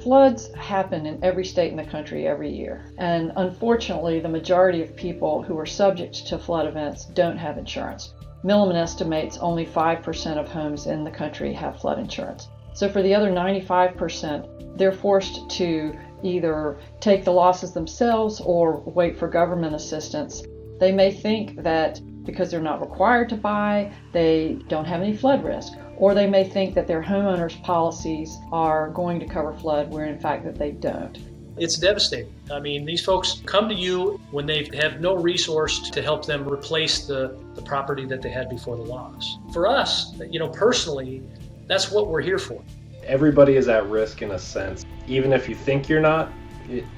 Floods happen in every state in the country every year, and unfortunately the majority of people who are subject to flood events don't have insurance. Milliman estimates only 5% of homes in the country have flood insurance. So for the other 95%, they're forced to either take the losses themselves or wait for government assistance. They may think that because they're not required to buy, they don't have any flood risk. Or they may think that their homeowners' policies are going to cover flood, where in fact that they don't. It's devastating. I mean, these folks come to you when they have no resource to help them replace the property that they had before the loss. For us, personally, that's what we're here for. Everybody is at risk in a sense. Even if you think you're not,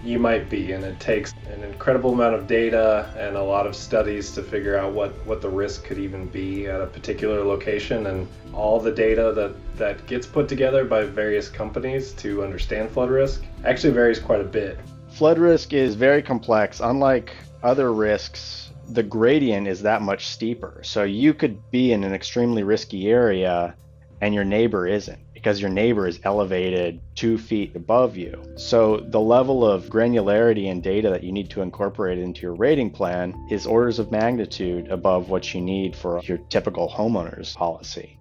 you might be, and it takes an incredible amount of data and a lot of studies to figure out what the risk could even be at a particular location, and all the data that gets put together by various companies to understand flood risk actually varies quite a bit. Flood risk is very complex. Unlike other risks, the gradient is that much steeper. So you could be in an extremely risky area and your neighbor isn't, because your neighbor is elevated 2 feet above you. So the level of granularity and data that you need to incorporate into your rating plan is orders of magnitude above what you need for your typical homeowner's policy.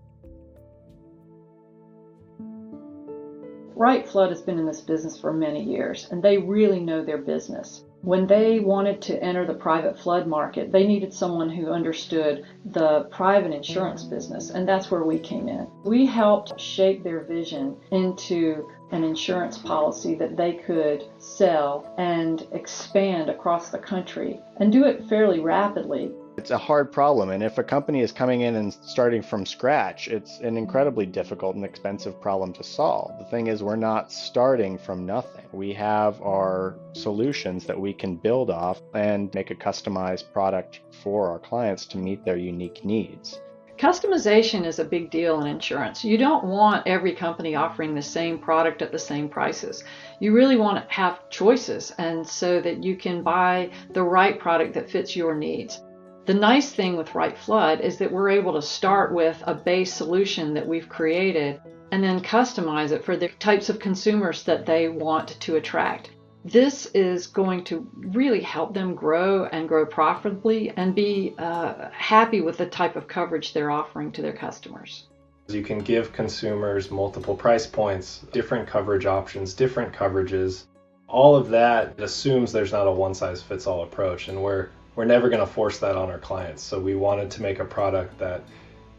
Wright Flood has been in this business for many years, and they really know their business. When they wanted to enter the private flood market, they needed someone who understood the private insurance business, and that's where we came in. We helped shape their vision into an insurance policy that they could sell and expand across the country and do it fairly rapidly. It's a hard problem, and if a company is coming in and starting from scratch, it's an incredibly difficult and expensive problem to solve. The thing is, we're not starting from nothing. We have our solutions that we can build off and make a customized product for our clients to meet their unique needs. Customization is a big deal in insurance. You don't want every company offering the same product at the same prices. You really want to have choices, and so that you can buy the right product that fits your needs. The nice thing with Wright Flood is that we're able to start with a base solution that we've created and then customize it for the types of consumers that they want to attract. This is going to really help them grow and grow profitably and be happy with the type of coverage they're offering to their customers. You can give consumers multiple price points, different coverage options, different coverages. All of that assumes there's not a one-size-fits-all approach, and we're never going to force that on our clients. So we wanted to make a product that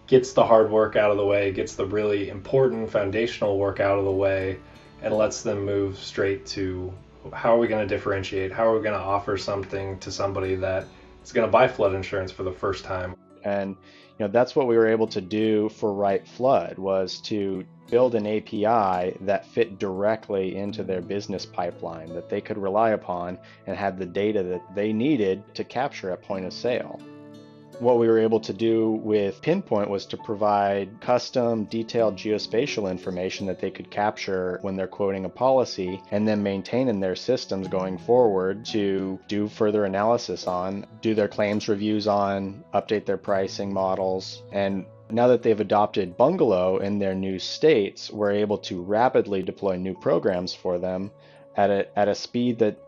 gets the hard work out of the way, gets the really important foundational work out of the way, and lets them move straight to how are we going to differentiate, how are we going to offer something to somebody that is going to buy flood insurance for the first time. And that's what we were able to do for Wright Flood, was to build an API that fit directly into their business pipeline that they could rely upon and had the data that they needed to capture at point of sale. What we were able to do with Pinpoint was to provide custom detailed geospatial information that they could capture when they're quoting a policy and then maintain in their systems going forward to do further analysis on, do their claims reviews on, update their pricing models. And now that they've adopted Bungalow in their new states, we're able to rapidly deploy new programs for them at a speed that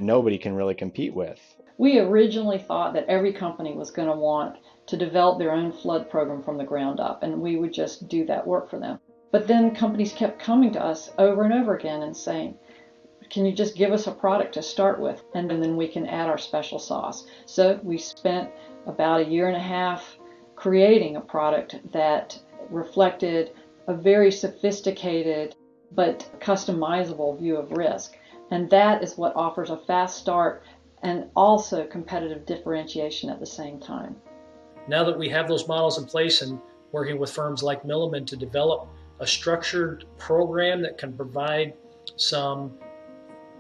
nobody can really compete with. We originally thought that every company was going to want to develop their own flood program from the ground up, and we would just do that work for them. But then companies kept coming to us over and over again and saying, can you just give us a product to start with, and then we can add our special sauce. So we spent about 1.5 years creating a product that reflected a very sophisticated but customizable view of risk. And that is what offers a fast start and also competitive differentiation at the same time. Now that we have those models in place and working with firms like Milliman to develop a structured program that can provide some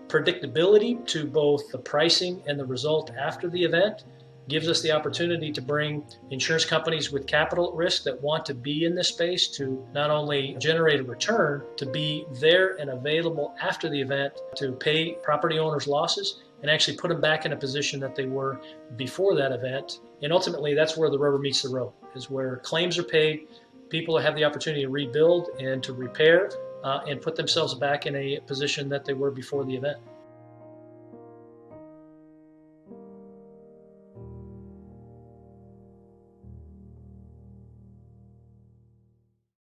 predictability to both the pricing and the result after the event, gives us the opportunity to bring insurance companies with capital at risk that want to be in this space to not only generate a return, to be there and available after the event to pay property owners' losses and actually put them back in a position that they were before that event. And ultimately, that's where the rubber meets the road, is where claims are paid, people have the opportunity to rebuild and to repair, and put themselves back in a position that they were before the event.